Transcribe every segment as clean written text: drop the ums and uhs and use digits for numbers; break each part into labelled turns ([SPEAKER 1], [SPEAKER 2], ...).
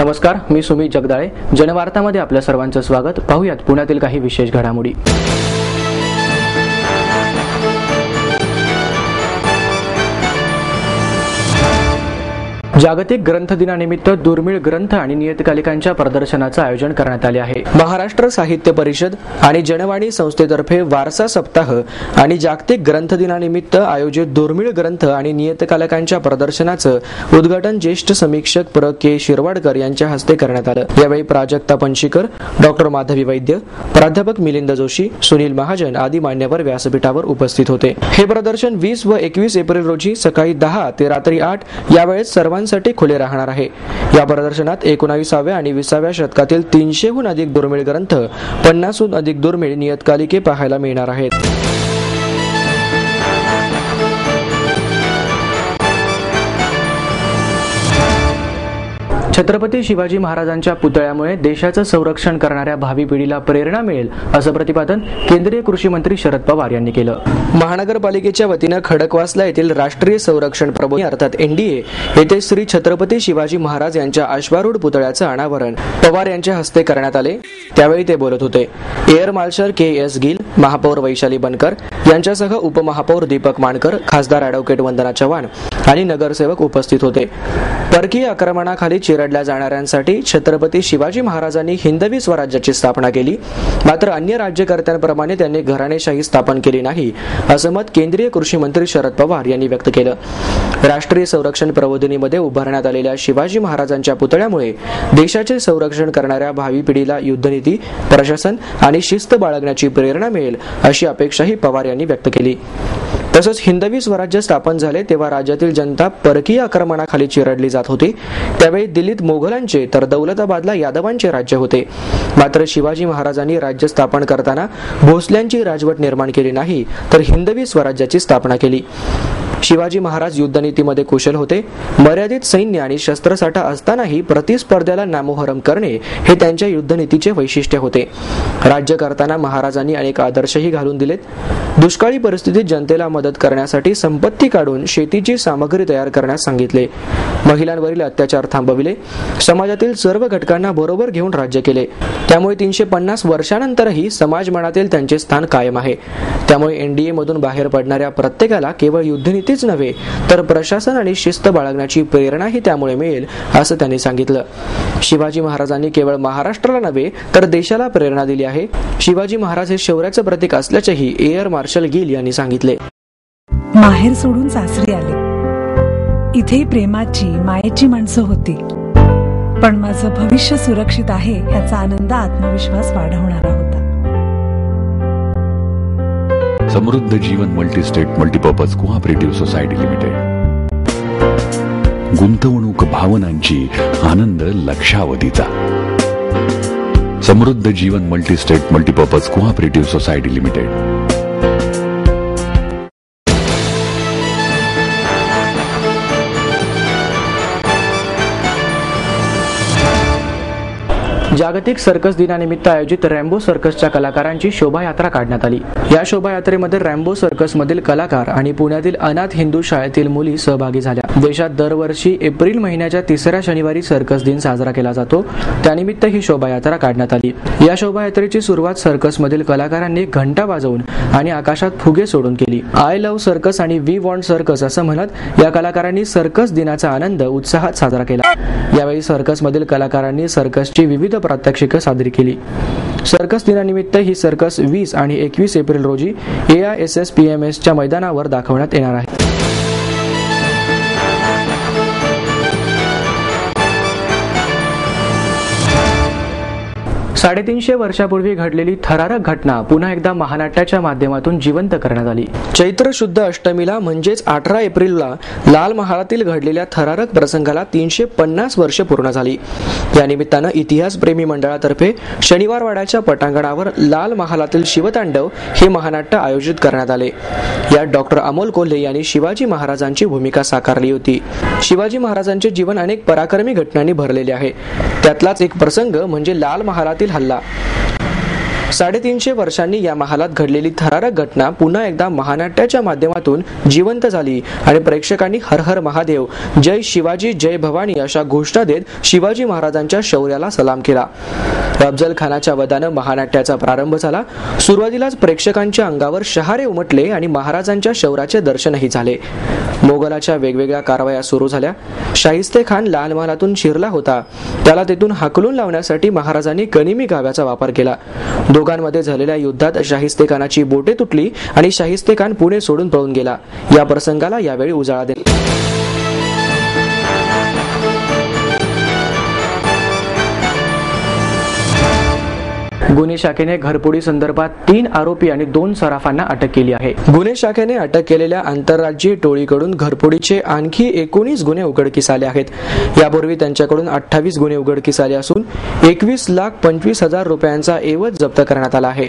[SPEAKER 1] नमस्कार, मी सुमित जगदाळे. जनवार्तामध्ये आपल्या सर्वांचं स्वागत. पाहूयात पुण्यातील काही विशेष घडामोडी. जागतिक ग्रंथ दिनानिमित्त दुर्मिळ ग्रंथ आणि नियतकालिकांच्या प्रदर्शनाचं आयोजन करण्यात आले आहे. महाराष्ट्र साहित्य परिषद आणि जनवाणी संस्थेतर्फे वारसा सप्ताह आणि जागतिक ग्रंथ दिनानिमित्त आयोजित दुर्मिळ ग्रंथ आणि नियतकालिकांच्या प्रदर्शनाचं उद्घाटन ज्येष्ठ समीक्षक प्र. के. शिरवाडकर यांच्या हस्ते करण्यात आलं. यावेळी प्राजक्ता पंशीकर, डॉ. माधवी वैद्य, प्राध्यापक मिलिंद जोशी, सुनील महाजन आदी मान्यवर व्यासपीठावर उपस्थित होते. हे प्रदर्शन 20 व 21 एप्रिल रोजी सकाळी 10 ते रात्री 8 या वेळेत सर्वांसाठी खुले राहणार आहे. या प्रदर्शनात 19व्या आणि 20व्या शतकातील 300हून अधिक दुर्मिळ ग्रंथ, 50हून अधिक दुर्मिळ नियतकालिके पाहायला मिळणार आहेत. छत्रपती शिवाजी महाराजांच्या पुतळ्यामुळे देशाचं संरक्षण करणाऱ्या भावी पिढीला प्रेरणा मिळेल, असं प्रतिपादन केंद्रीय कृषी मंत्री शरद पवार यांनी केलं. महानगरपालिकेच्या वतीनं खडकवासला येथील राष्ट्रीय संरक्षण प्रबोधिनी अर्थात एनडीए येथे श्री छत्रपती शिवाजी महाराज यांच्या अश्वारूढ पुतळ्याचं अनावरण पवार यांच्या हस्ते करण्यात आले. त्यावेळी ते बोलत होते. Air marshal KS. गिल, महापौर वैशाली बनकर यांच्यासह उपमहापौर दीपक माणकर, खासदार ॲडव्होकेट वंदना चव्हाण आणि नगरसेवक उपस्थित होते. परकीय आक्रमणाखाली चिरडल्या जाणाऱ्यांसाठी छत्रपती शिवाजी महाराजांनी हिंदवी स्वराज्याची स्थापना केली, मात्र अन्य राज्यकर्त्यांप्रमाणे त्यांनी घराणेशाही स्थापन केली नाही, असं मत केंद्रीय कृषी मंत्री शरद पवार यांनी व्यक्त केलं. राष्ट्रीय संरक्षण प्रबोधिनीमध्ये उभारण्यात आलेल्या शिवाजी महाराजांच्या पुतळ्यामुळे देशाचे संरक्षण करणाऱ्या भावी पिढीला युद्धनीती, प्रशासन आणि शिस्त बाळगण्याची प्रेरणा मिळेल, अशी अपेक्षाही पवार यांनी व्यक्त केली. तसंच हिंदवी स्वराज्य स्थापन झाले तेव्हा राज्यातील जनता परकीय आक्रमणाखाली चिरडली जात होती. त्यावेळी दिल्लीत मोगलांचे तर दौलताबादला यादवांचे राज्य होते. मात्र शिवाजी महाराजांनी राज्य स्थापन करताना भोसल्यांची राजवट निर्माण केली नाही, तर हिंदवी स्वराज्याची स्थापना केली. शिवाजी महाराज युद्धनीतीमध्ये कुशल होते. मर्यादित सैन्य आणि शस्त्रसाठा असतानाही प्रतिस्पर्ध्याला नामोहरम करणे हे त्यांच्या युद्धनीतीचे वैशिष्ट्य होते. राज्य करताना महाराजांनी अनेक आदर्शही घालून दिलेत. दुष्काळी परिस्थितीत जनतेला मदत करण्यासाठी संपत्ती काढून शेतीची सामग्री तयार करण्यास सांगितले. महिलांवरील अत्याचार थांबविले. समाजातील सर्व घटकांना बरोबर घेऊन राज्य केले. त्यामुळे 350 वर्षानंतरही समाज मनातील त्यांचे स्थान कायम आहे. त्यामुळे एनडीए मधून बाहेर पडणाऱ्या प्रत्येकाला केवळ युद्धनीतीच नव्हे तर प्रशासन आणि शिस्त बाळगण्याची प्रेरणाही त्यामुळे मिळेल, असं त्यांनी सांगितलं. शिवाजी महाराजांनी केवळ महाराष्ट्राला नव्हे तर देशाला प्रेरणा दिली आहे. शिवाजी महाराज हे शौर्याचं प्रतीक असल्याचेही एअर मार्शल गिल यांनी सांगितले.
[SPEAKER 2] माहेर सोडून सासरी आले. इथे प्रेमाची, मायेची माणसं होती, पण माझं भविष्य सुरक्षित आहे याचा आनंद, आत्मविश्वास वाढवणारा होता.
[SPEAKER 3] Samruddha Jeevan multistate multipurpose cooperative society limited. गुंतवणूक भावनांची, आनंद लक्षावधीचा. Samruddha Jeevan multistate multipurpose cooperative society limited.
[SPEAKER 1] जागतिक सर्कस दिनानिमित्त आयोजित रॅम्बो सर्कसच्या कलाकारांची शोभायात्रा काढण्यात आली. या शोभायात्रेमध्ये रॅम्बो सर्कसमधील कलाकार आणि पुण्यातील अनाथ हिंदू शाळेतील मुली सहभागी झाल्या. देशात दरवर्षी एप्रिल महिन्याच्या 3ऱ्या शनिवारी सर्कस दिन साजरा केला जातो. त्यानिमित्त ही शोभायात्रा काढण्यात आली. या शोभायात्रेची सुरुवात सर्कसमधील कलाकारांनी घंटा वाजवून आणि आकाशात फुगे सोडून केली. आय लव्ह सर्कस आणि वी वॉन्ट सर्कस असं म्हणत या कलाकारांनी सर्कस दिनाचा आनंद उत्साहात साजरा केला. यावेळी सर्कसमधील कलाकारांनी सर्कसची विविध प्रात्यक्षिकं सादर केली. सर्कस दिनानिमित्त ही सर्कस 20 आणि 21 एप्रिल रोजी AISSPMSच्या मैदानावर दाखवण्यात येणार आहे. 350 वर्षापूर्वी घडलेली थरारक घटना पुन्हा एकदा महानाट्याच्या माध्यमातून जिवंत करण्यात आली. चैत्र शुद्ध अष्टमीला म्हणजेच 18 एप्रिलला लाल महालातील घडलेल्या थरारक प्रसंगाला 350 वर्ष पूर्ण झाली. या निमित्तानं इतिहासप्रेमी मंडळातर्फे शनिवारवाड्याच्या पटांगणावर लाल महालातील शिवतांडव हे महानाट्य आयोजित करण्यात आले. यात डॉ. अमोल कोल्हे यांनी शिवाजी महाराजांची भूमिका साकारली होती. शिवाजी महाराजांचे जीवन अनेक पराक्रमी घटनांनी भरलेले आहे. त्यातलाच एक प्रसंग म्हणजे लाल महालातील हल्ला. 350 वर्षांनी या महालात घडलेली थरारक घटना पुन्हा एकदा महानाट्याच्या माध्यमातून जिवंत झाली आणि प्रेक्षकांनी हर हर महादेव, जय शिवाजी, जय भवानी अशा घोषणा देत शिवाजी महाराजांच्या शौर्याला सलाम केला. अफजल खानाच्या वधानं महानाट्याचा प्रारंभ झाला. सुरुवातीलाच प्रेक्षकांच्या अंगावर शहारे उमटले आणि महाराजांच्या शौर्याचे दर्शनही झाले. मोगलाच्या वेगवेगळ्या कारवाया सुरू झाल्या. शाहिस्ते खान लाल महालातून शिरला होता. त्याला तेथून हाकलून लावण्यासाठी महाराजांनी कनिमी गाव्याचा वापर केला. दोघांमध्ये झालेल्या युद्धात शाहिस्ते खानाची बोटे तुटली आणि शाहिस्ते खान पुणे सोडून पळून गेला. या प्रसंगाला यावेळी उजाळा दिला. गुन्हे शाखेने घरफोडी संदर्भात 3 आरोपी आणि 2 सराफांना अटक केली आहे. गुन्हे शाखेने अटक केलेल्या आंतरराज्यीय टोळीकडून घरफोडीचे आणखी 19 गुन्हे उघडकीस आले आहेत. यापूर्वी त्यांच्याकडून 28 गुन्हे उघडकीस आले असून 21,25,000 रुपयांचा एवज जप्त करण्यात आला आहे.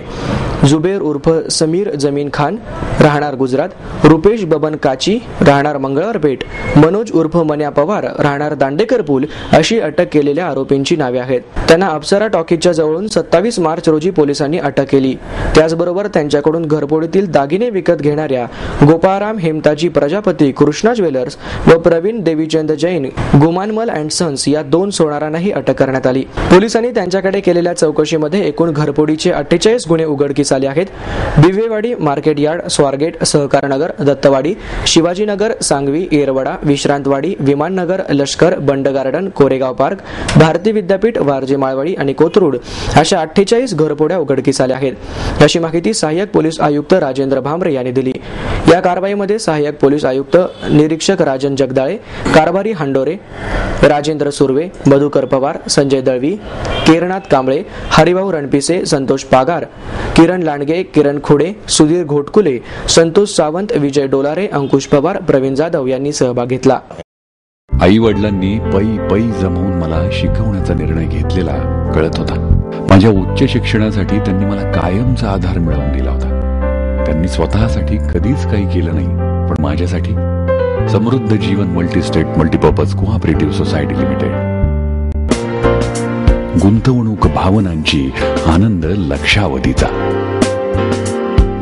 [SPEAKER 1] जुबेर उर्फ समीर जमीन खान, राहणार गुजरात, रुपेश बबन काची, राहणार मंगळवारपेठ, मनोज उर्फ मन्या पवार, राहणार दांडेकर पूल अशी अटक केलेल्या आरोपींची नावे आहेत. त्यांना अप्सरा टॉकीजच्या जवळून 27 मार्च रोजी पोलिसांनी अटक केली. त्याचबरोबर त्यांच्याकडून घरफोडीतील दागिने विकत घेणाऱ्या गोपाळराम हेमताजी प्रजापती, कृष्णा ज्वेलर्स व प्रवीण देवीचंद जैन, गुमानमल अँड सन्स या 2 सोनारांनाही अटक करण्यात आली. पोलिसांनी त्यांच्याकडे केलेल्या चौकशीमध्ये एकूण घरफोडीचे 48 गुन्हे उघडकीस आले आहेत. बिवेवाडी, मार्केट यार्ड, स्वारगेट, सहकारनगर, दत्तवाडी, शिवाजीनगर, सांगवी, येरवडा, विश्रांतवाडी, विमाननगर, लष्कर, बंड गार्डन, कोरेगाव पार्क, भारती विद्यापीठ, वारजे माळवाडी आणि कोथरूड अशा 48 घरफोड्या उघडकीस आल्या आहेत, अशी माहिती सहाय्यक पोलीस आयुक्त राजेंद्र भामरे यांनी दिली. या कारवाईमध्ये सहाय्यक पोलीस आयुक्त निरीक्षक राजन जगदाळे, कारभारी हांडोरे, राजेंद्र सुर्वे, मधुकर पवार, संजय दळवी, केरनाथ कांबळे, हरिभाऊ रणपिसे, संतोष पागार, किरण लांडगे, किरण खोडे, सुधीर घोटकुले, संतोष सावंत, विजय डोलारे, अंकुश पवार, प्रवीण जाधव यांनी सहभाग घेतला.
[SPEAKER 3] आई वडिलांनी पै पै जमवून मला शिकवण्याचा निर्णय घेतलेला कळत होता. माझ्या उच्च शिक्षणासाठी त्यांनी मला कायमचा आधार मिळवून दिला होता. त्यांनी स्वतःसाठी कधीच काही केलं नाही, पण माझ्यासाठी Samruddha Jeevan multistate multipurpose cooperative society limited. गुंतवणूक भावनांची, आनंद लक्षावधीचा.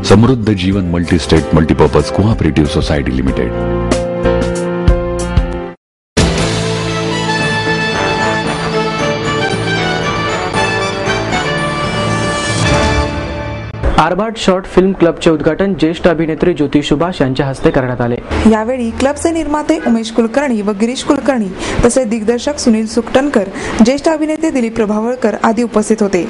[SPEAKER 3] Samruddha Jeevan multistate multipurpose cooperative society limited.
[SPEAKER 1] Arbhat short film क्लबचे उद्घाटन ज्येष्ठ अभिनेत्री ज्योती सुभाष यांच्या हस्ते करण्यात आले.
[SPEAKER 4] यावेळी क्लबचे निर्माते उमेश कुलकर्णी व गिरीश कुलकर्णी तसेच दिग्दर्शक सुनील सुकटणकर, ज्येष्ठ अभिनेते दिलीप प्रभावळकर आदी उपस्थित होते.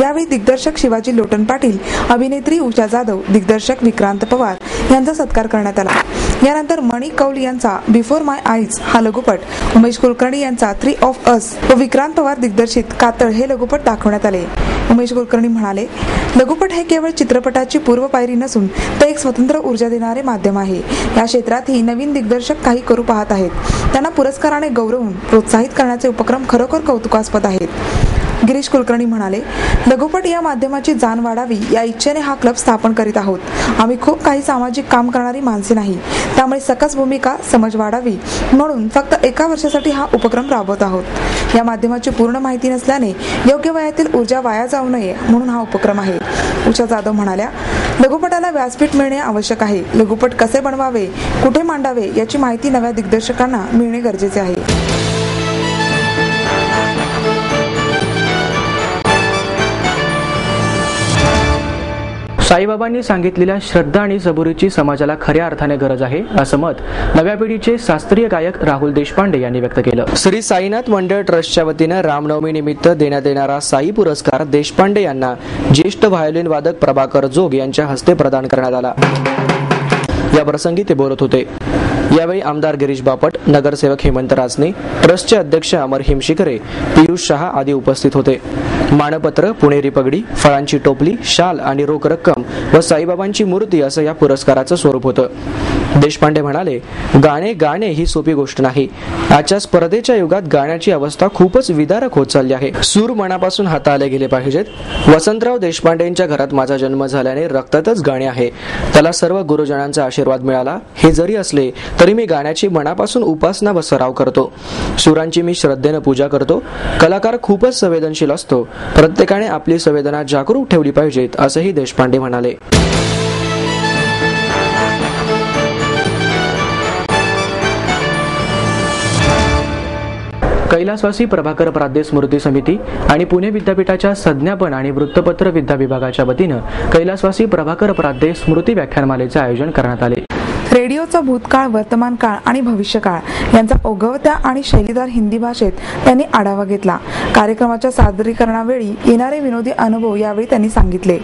[SPEAKER 4] यावेळी दिग्दर्शक शिवाजी लोटन पाटील, अभिनेत्री उषा जाधव, दिग्दर्शक विक्रांत पवार यांचा सत्कार करण्यात आला. यानंतर मणी कौल यांचा बिफोर माय आईज हा लघुपट, उमेश कुलकर्णी यांचा 3 ऑफ अस व विक्रांत पवार दिग्दर्शित कातळ हे लघुपट दाखवण्यात आले. उमेश कुलकर्णी म्हणाले, लघुपट हे केवळ चित्रपटाची पूर्व पायरी नसून ते एक स्वतंत्र ऊर्जा देणारे माध्यम आहे. या क्षेत्रातही नवीन दिग्दर्शक काही करू पाहत आहेत. त्यांना पुरस्काराने गौरवून प्रोत्साहित करण्याचे उपक्रम खरोखर कौतुकास्पद आहेत. गिरीश कुलकर्णी म्हणाले, लघुपट या माध्यमाची जाण वाढावी या इच्छेने हा क्लब स्थापन करीत आहोत. आम्ही खूप काही सामाजिक काम करणारी माणसे नाही, त्यामुळे सकस भूमिका समज वाढावी म्हणून फक्त 1 वर्षासाठी हा उपक्रम राबवत आहोत. या माध्यमाची पूर्ण माहिती नसल्याने योग्य वयातील ऊर्जा वाया जाऊ नये म्हणून हा उपक्रम आहे. उषा जाधव म्हणाल्या, लघुपटाला व्यासपीठ मिळणे आवश्यक आहे. लघुपट कसे बनवावे, कुठे मांडावे याची माहिती नव्या दिग्दर्शकांना मिळणे गरजेचे आहे.
[SPEAKER 1] साईबाबांनी सांगितलेल्या श्रद्धा आणि सबुरीची समाजाला खऱ्या अर्थाने गरज आहे, असं मत नव्या पिढीचे शास्त्रीय गायक राहुल देशपांडे यांनी व्यक्त केलं. श्री साईनाथ मंडळ ट्रस्टच्या वतीनं रामनवमी निमित्त देण्यात येणारा साई पुरस्कार देशपांडे यांना ज्येष्ठ व्हायोलिन वादक प्रभाकर जोग यांच्या हस्ते प्रदान करण्यात आला. या प्रसंगी ते बोलत होते. यावेळी आमदार गिरीश बापट, नगरसेवक हेमंत रासने, ट्रस्टचे अध्यक्ष अमर हिमशिखरे, पियुष शहा आदी उपस्थित होते. मानपत्र, पुणेरी पगडी, फळांची टोपली, शाल आणि रोख रक्कम व साईबाबांची मूर्ती असं या पुरस्काराचं स्वरूप होतं. देशपांडे म्हणाले, गाणे गाणे ही सोपी गोष्ट नाही. आजच्या स्पर्धेच्या युगात गाण्याची अवस्था खूपच विदारक होत चालली आहे. सूर मनापासून हाताळले गेले पाहिजेत. वसंतराव देशपांडेंच्या घरात माझा जन्म झाल्याने रक्तातच गाणे आहे. त्याला सर्व गुरुजनांचा आशीर्वाद मिळाला. हे जरी असले तरी मी गाण्याची मनापासून उपासना व सराव करतो. सुरांची मी श्रद्धेनं पूजा करतो. कलाकार खूपच संवेदनशील असतो. प्रत्येकाने आपली संवेदना जागरूक ठेवली पाहिजेत, असंही देशपांडे म्हणाले. कैलासवासी प्रभाकर प्राद्य स्मृती समिती आणि पुणे विद्यापीठाच्या संज्ञापन आणि वृत्तपत्र विद्या विभागाच्या वतीनं कैलासवासी प्रभाकर प्राद्य स्मृती व्याख्यानमालेचे आयोजन करण्यात आले.
[SPEAKER 4] रेडिओचा भूतकाळ, वर्तमान काळ आणि भविष्यकाळ यांचा ओघवत्या आणि शैलीदार हिंदी भाषेत त्यांनी आढावा घेतला. कार्यक्रमाच्या सादरीकरणावेळी येणारे विनोदी अनुभव यावेळी त्यांनी सांगितले.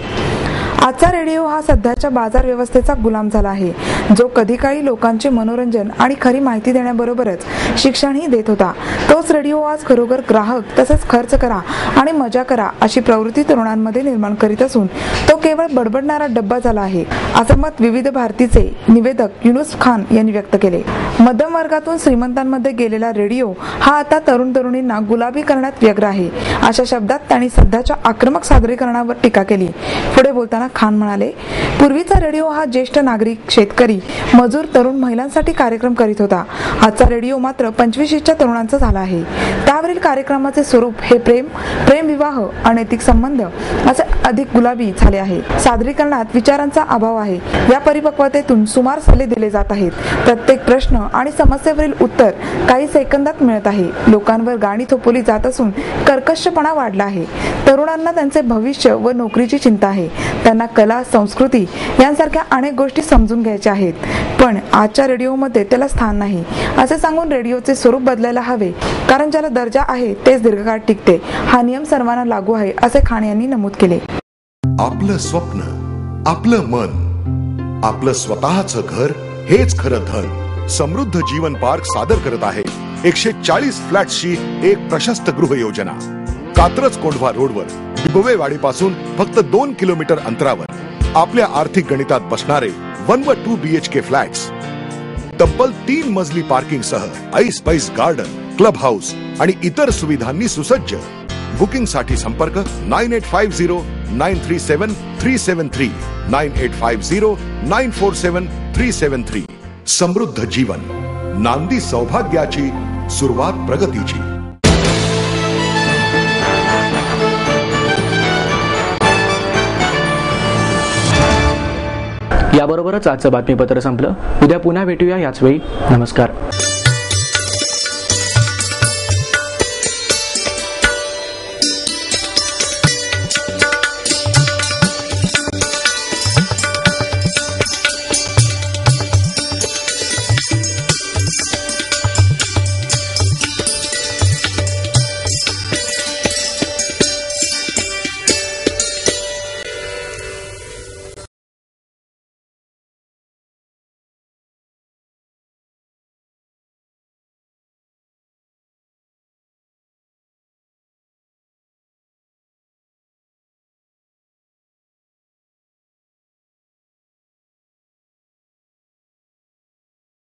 [SPEAKER 4] आजचा रेडिओ हा सध्याच्या बाजार व्यवस्थेचा गुलाम झाला आहे, जो कधी काळी लोकांचे मनोरंजन आणि खरी माहिती देण्याबरोबरच शिक्षणही देत होता. तोच रेडिओ आज खरोखर ग्राहक तसेच खर्च करा आणि मजा करा अशी प्रवृत्ती तरुणांमध्ये निर्माण करीत असून तो केवळ बडबडणारा डब्बा झाला आहे, असं मत विविध भारतीचे निवेदक युनुस खान यांनी व्यक्त केले. मध्यम वर्गातून श्रीमंतांमध्ये गेलेला रेडिओ हा आता तरुण तरुणींना गुलाबी करण्यात व्यग्र आहे, अशा शब्दात त्यांनी सध्याच्या आक्रमक सादरीकरणावर टीका केली. पुढे बोलताना खान म्हणाले, पूर्वीचा रेडिओ हा ज्येष्ठ नागरिक, शेतकरी, मजूर, तरुण महिलांसाठी कार्यक्रम करीत होता. आजचा रेडिओ मात्र 25च्या तरुणांचा झाला आहे. त्यावरील कार्यक्रमाचे स्वरूप हे प्रेम विवाह, अनैतिक संबंध असे अधिक गुलाबी झाले आहे. सादरीकरणात विचारांचा अभाव आहे. या परिपक्वतेतून सुमार सल्ले दिले जात आहेत. प्रत्येक प्रश्न आणि समस्येवरील उत्तर काही सेकंदात मिळत आहे. लोकांवर गाणी थोपवली जात असून कर्कशपणा वाढला आहे. तरुणांना त्यांचे भविष्य व नोकरीची चिंता आहे. त्यांना कला, संस्कृती यांसारख्या अनेक गोष्टी समजून घ्यायच्या आहेत, पण आजच्या रेडिओमध्ये त्याला स्थान नाही, असे सांगून रेडिओचे स्वरूप बदलायला हवे, कारण ज्याला दर्जा आहे तेच दीर्घकाळ टिकते. हा नियम सर्वांना लागू आहे, असे खान यांनी नमूद केले.
[SPEAKER 5] आपलं स्वप्न, आपलं मन, आपलं स्वतःचं घर हेच खरं धन. समृद्ध जीवन पार्क सादर करत आहे 140 फ्लॅट्सची एक प्रशस्त गृह योजना. कात्रज कोंढवा रोडवर बिबवेवाडीपासून फक्त 2 किलोमीटर अंतरावर आपल्या आर्थिक गणितात बसणारे 1 व 2 BHK फ्लॅट्स. तब्बल 3 मजली पार्किंग सह ऐस गार्डन, क्लब हाऊस आणि इतर सुविधांनी सुसज्ज. बुकिंग साठी संपर्क 9850937373 9850947373. समृद्ध जीवन, नांदी सौभाग्याची, सुरुवात प्रगतीची.
[SPEAKER 1] याबरोबरच आजचं बातमीपत्र संपलं. उद्या पुन्हा भेटूया याच वेळी. नमस्कार.